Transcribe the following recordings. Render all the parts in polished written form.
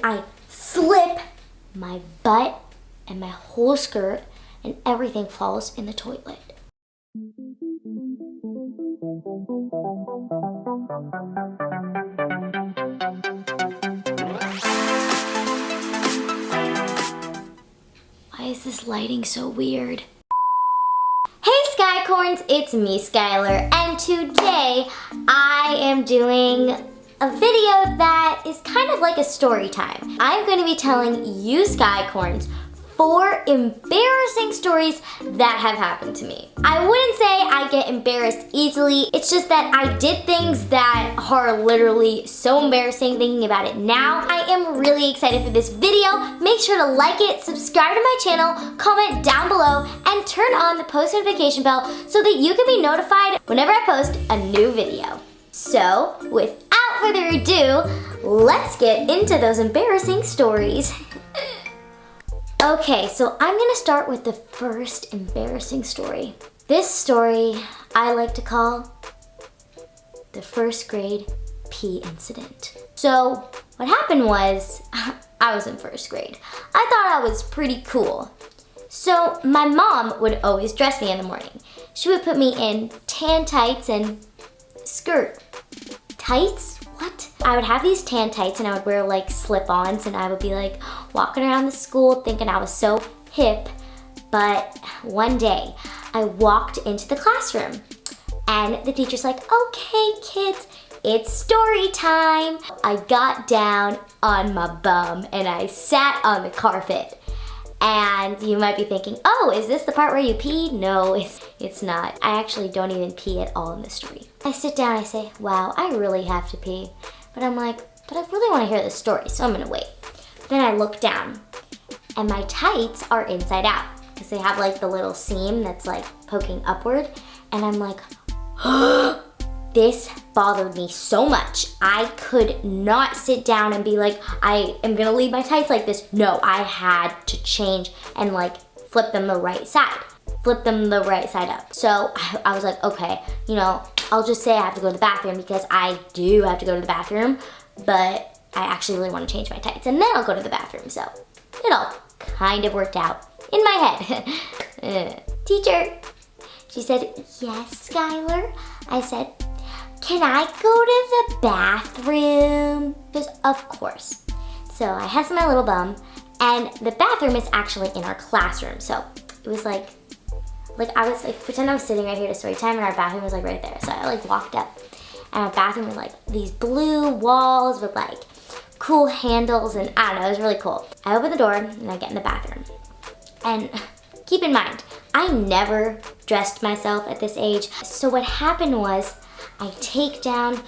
I slip my butt and my whole skirt and everything falls in the toilet. Why is this lighting so weird? Hey Skycorns, it's me Skylar, and today I am doing a video that is kind of like a story time. I'm going to be telling you Skycorns 4 embarrassing stories that have happened to me. I wouldn't say I get embarrassed easily, it's just that I did things that are literally so embarrassing thinking about it now. I am really excited for this video. Make sure to like it, subscribe to my channel, comment down below, and turn on the post notification bell so that you can be notified whenever I post a new video. So, without further ado, let's get into those embarrassing stories. Okay, so I'm gonna start with the first embarrassing story. This story I like to call the first grade pee incident. So what happened was, I was in first grade. I thought I was pretty cool. So my mom would always dress me in the morning. She would put me in tan tights and skirt. Tights? What? I would have these tan tights and I would wear like slip-ons and I would be like walking around the school thinking I was so hip. But one day I walked into the classroom and the teacher's like, okay kids, it's story time. I got down on my bum and I sat on the carpet. And you might be thinking, oh, is this the part where you pee? No, it's not. I actually don't even pee at all in this story. I sit down, I say, wow, I really have to pee. But I'm like, but I really want to hear this story, so I'm gonna wait. Then I look down, and my tights are inside out, because they have like the little seam that's like poking upward. And I'm like, this bothered me so much. I could not sit down and be like, I am gonna leave my tights like this. No, I had to change and like flip them the right side. Flip them the right side up. So I was like, okay, you know, I'll just say I have to go to the bathroom because I do have to go to the bathroom, but I actually really want to change my tights and then I'll go to the bathroom. So it all kind of worked out in my head. Teacher, she said, yes, Skylar. I said, can I go to the bathroom? Because of course. So I have my little bum and the bathroom is actually in our classroom. So it was like I was like, pretend I was sitting right here to story time and our bathroom was like right there. So I like walked up and our bathroom was like these blue walls with like cool handles and I don't know, it was really cool. I open the door and I get in the bathroom. And keep in mind, I never dressed myself at this age. So what happened was I take down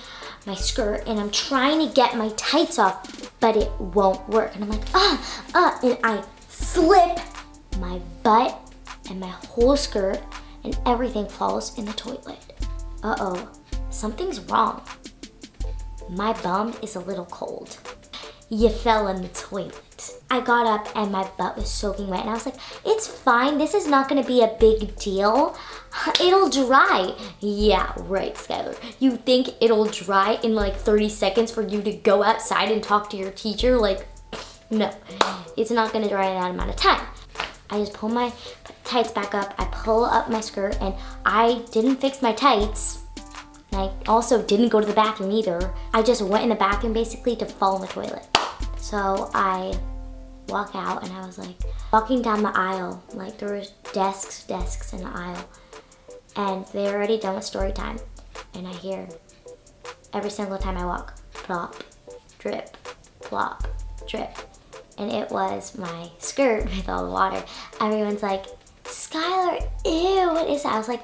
my skirt and I'm trying to get my tights off, but it won't work. And I'm like, and I slip my butt and my whole skirt and everything falls in the toilet. Uh-oh, something's wrong. My bum is a little cold. You fell in the toilet. I got up and my butt was soaking wet and I was like, it's fine, this is not gonna be a big deal. It'll dry. Yeah, right, Skylar. You think it'll dry in like 30 seconds for you to go outside and talk to your teacher? Like, no, it's not gonna dry in that amount of time. I just pull my tights back up, I pull up my skirt, and I didn't fix my tights. And I also didn't go to the bathroom either. I just went in the bathroom basically to fall in the toilet. So I walk out and I was like, walking down the aisle, like there was desks in the aisle. And they're already done with story time. And I hear every single time I walk, plop, drip, plop, drip. And it was my skirt with all the water. Everyone's like, Skylar, ew, what is that? I was like,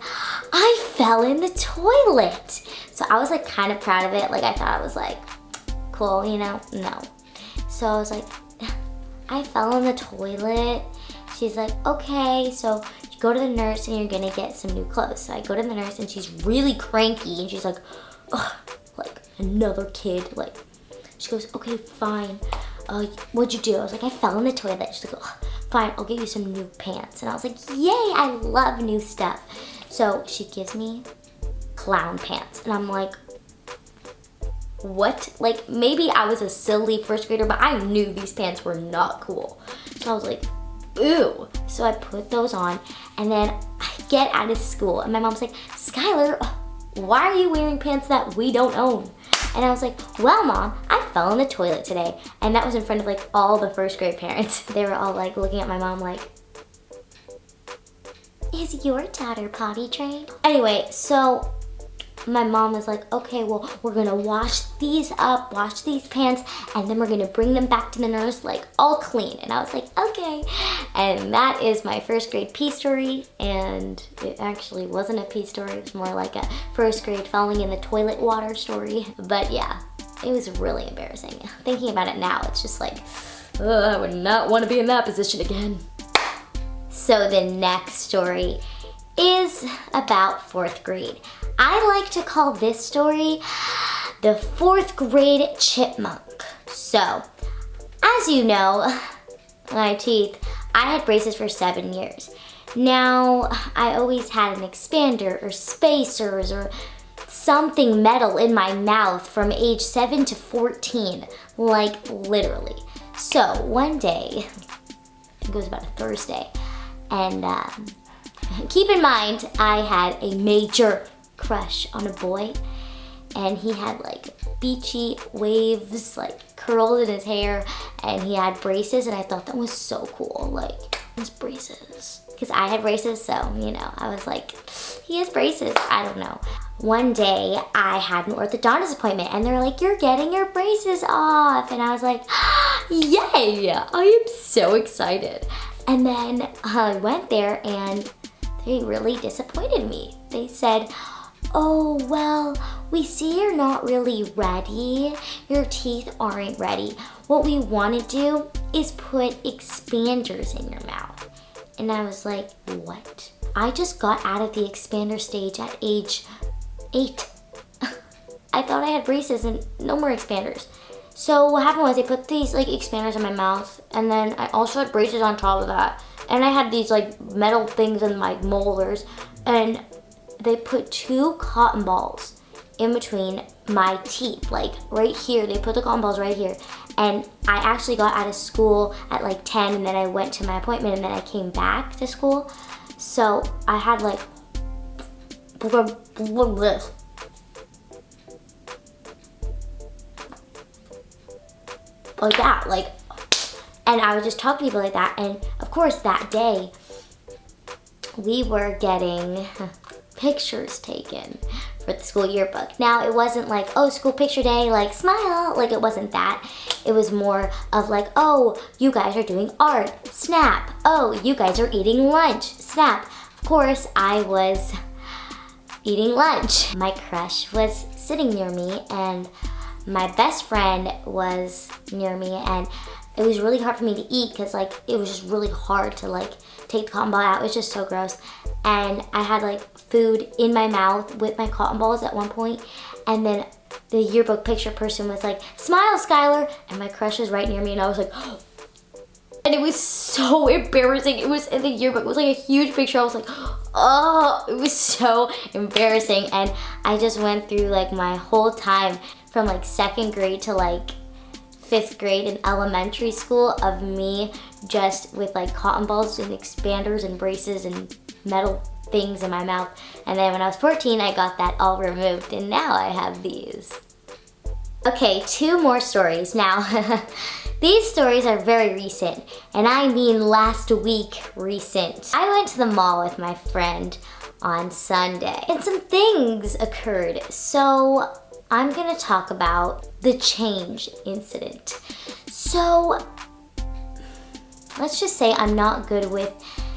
I fell in the toilet. So I was like kind of proud of it. Like I thought it was like cool, you know? No. So I was like, I fell in the toilet. She's like, okay, so you go to the nurse and you're gonna get some new clothes. So I go to the nurse and she's really cranky and she's like, ugh, like another kid. Like, she goes, okay, fine. What'd you do? I was like, I fell in the toilet. She's like, oh, fine, I'll get you some new pants. And I was like, yay, I love new stuff. So she gives me clown pants. And I'm like, what? Like, maybe I was a silly first grader, but I knew these pants were not cool. So I was like, ooh. So I put those on, and then I get out of school, and my mom's like, Skylar, why are you wearing pants that we don't own? And I was like, well, Mom, I fell in the toilet today. And that was in front of like all the first grade parents. They were all like looking at my mom like, is your daughter potty trained? Anyway, so my mom was like, okay, well, we're gonna wash these up, wash these pants, and then we're gonna bring them back to the nurse like all clean. And I was like, okay. And that is my first grade pee story. And it actually wasn't a pee story. It was more like a first grade falling in the toilet water story. But yeah, it was really embarrassing. Thinking about it now, it's just like, I would not want to be in that position again. So the next story is about 4th grade. I like to call this story the 4th grade chipmunk. So, as you know, my teeth, I had braces for 7 years. Now, I always had an expander or spacers or something metal in my mouth from age 7 to 14, like literally. So one day, it was about a Thursday, and keep in mind, I had a major crush on a boy, and he had like beachy waves, like curls in his hair, and he had braces, and I thought that was so cool, like his braces. Because I had braces, so, you know, I was like, he has braces, I don't know. One day, I had an orthodontist appointment, and they're like, you're getting your braces off, and I was like, yay, I am so excited. And then I went there, and they really disappointed me. They said, oh, well, we see you're not really ready. Your teeth aren't ready. What we want to do is put expanders in your mouth. And I was like, what? I just got out of the expander stage at age 8. I thought I had braces and no more expanders. So what happened was they put these like expanders in my mouth, and then I also had braces on top of that. And I had these like metal things in my molars, and they put 2 cotton balls in between my teeth, like right here. They put the cotton balls right here. And I actually got out of school at like 10, and then I went to my appointment, and then I came back to school. So I had like this. Like that, like, and I would just talk to people like that. And of course that day we were getting pictures taken for the school yearbook. Now it wasn't like, oh, school picture day, like smile, like it wasn't that. It was more of like, oh, you guys are doing art, snap. Oh, you guys are eating lunch, snap. Of course I was eating lunch. My crush was sitting near me, and my best friend was near me, and it was really hard for me to eat because like it was just really hard to like take the cotton ball out. It was just so gross. And I had like food in my mouth with my cotton balls at one point, and then the yearbook picture person was like, smile, Skylar, and my crush was right near me, and I was like, and it was so embarrassing. It was in the yearbook. It was like a huge picture. I was like, oh, it was so embarrassing. And I just went through like my whole time from like 2nd grade to like 5th grade in elementary school of me just with like cotton balls and expanders and braces and metal things in my mouth. And then when I was 14, I got that all removed, and now I have these. Okay, 2 more stories. Now, these stories are very recent, and I mean last week recent. I went to the mall with my friend on Sunday, and some things occurred. So I'm gonna talk about the change incident. So let's just say I'm not good with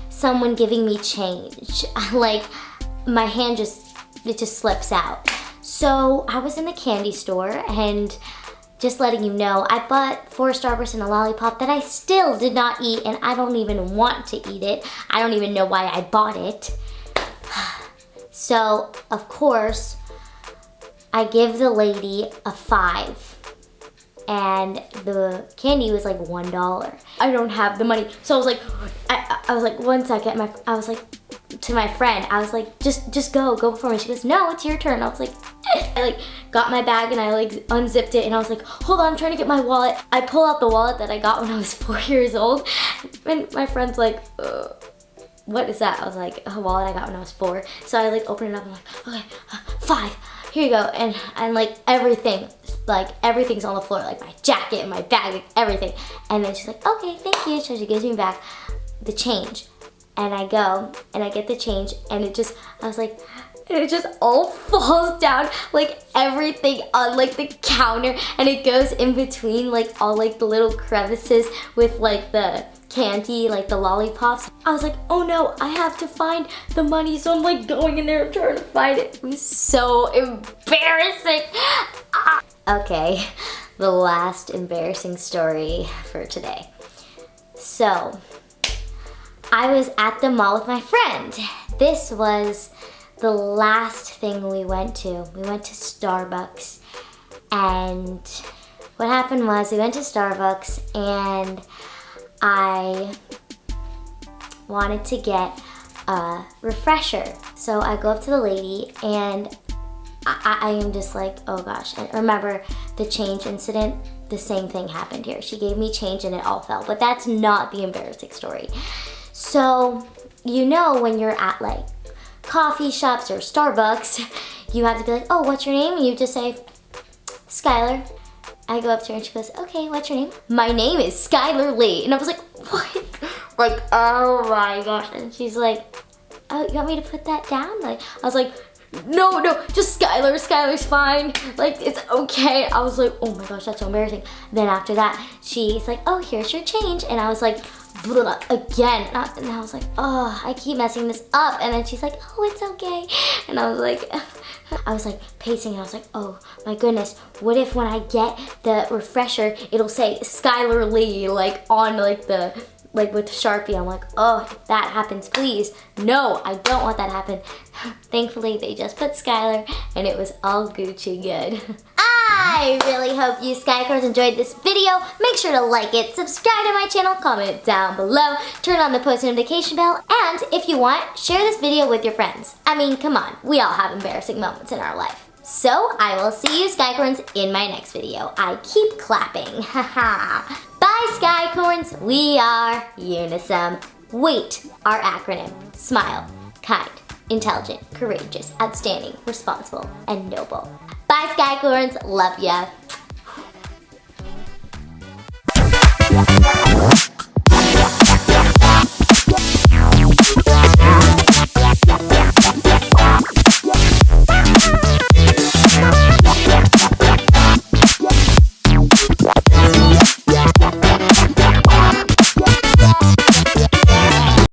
someone giving me change. Like my hand just slips out. So I was in the candy store, and just letting you know, I bought 4 Starbursts and a lollipop that I still did not eat, and I don't even want to eat it. I don't even know why I bought it. So of course, I give the lady a 5, and the candy was like $1. I don't have the money, so I was like, I was like, 1 second. I was like to my friend, I was like, just go before me. She goes, no, it's your turn. I was like, I like got my bag and I like unzipped it and I was like, hold on, I'm trying to get my wallet. I pull out the wallet that I got when I was 4 years old. And my friend's like, what is that? I was like, a wallet I got when I was 4. So I like open it up and I'm like, okay, 5, here you go. And like everything's on the floor, like my jacket and my bag, like everything. And then she's like, okay, thank you. So she gives me back the change. And I go and I get the change and it just all falls down, like everything on like the counter, and it goes in between like all like the little crevices with like the candy, like the lollipops. I was like, oh no, I have to find the money. So I'm like going in there trying to find it. It was so embarrassing. Okay, the last embarrassing story for today. So I was at the mall with my friend. This was the last thing we went to. We went to Starbucks, and what happened was we went to Starbucks and I wanted to get a refresher. So I go up to the lady and I am just like, oh gosh. And remember the change incident? The same thing happened here. She gave me change and it all fell, but that's not the embarrassing story. So, you know when you're at like coffee shops or Starbucks, you have to be like, oh, what's your name? And you just say, Skylar. I go up to her and she goes, okay, what's your name? My name is Skylar Lee. And I was like, what? Like, oh my gosh. And she's like, oh, you want me to put that down? Like, I was like, no, just Skylar. Skylar's fine. Like, it's okay. I was like, oh my gosh, that's so embarrassing. Then after that, she's like, oh, here's your change. And I was like, blah, again. And I was like, oh, I keep messing this up. And then she's like, oh, it's okay. And I was like pacing and I was like, oh my goodness, what if when I get the refresher, it'll say Skylar Lee, like on like the, like with Sharpie. I'm like, oh, if that happens, please. No, I don't want that to happen. Thankfully, they just put Skylar and it was all Gucci good. I really hope you Skicorns enjoyed this video. Make sure to like it, subscribe to my channel, comment down below, turn on the post notification bell, and if you want, share this video with your friends. I mean, come on, we all have embarrassing moments in our life. So, I will see you Skicorns in my next video. I keep clapping, haha. Bye Skicorns, we are Unisome. Wait, our acronym, smile, kind, intelligent, courageous, outstanding, responsible, and noble. Bye Skicorns, love ya.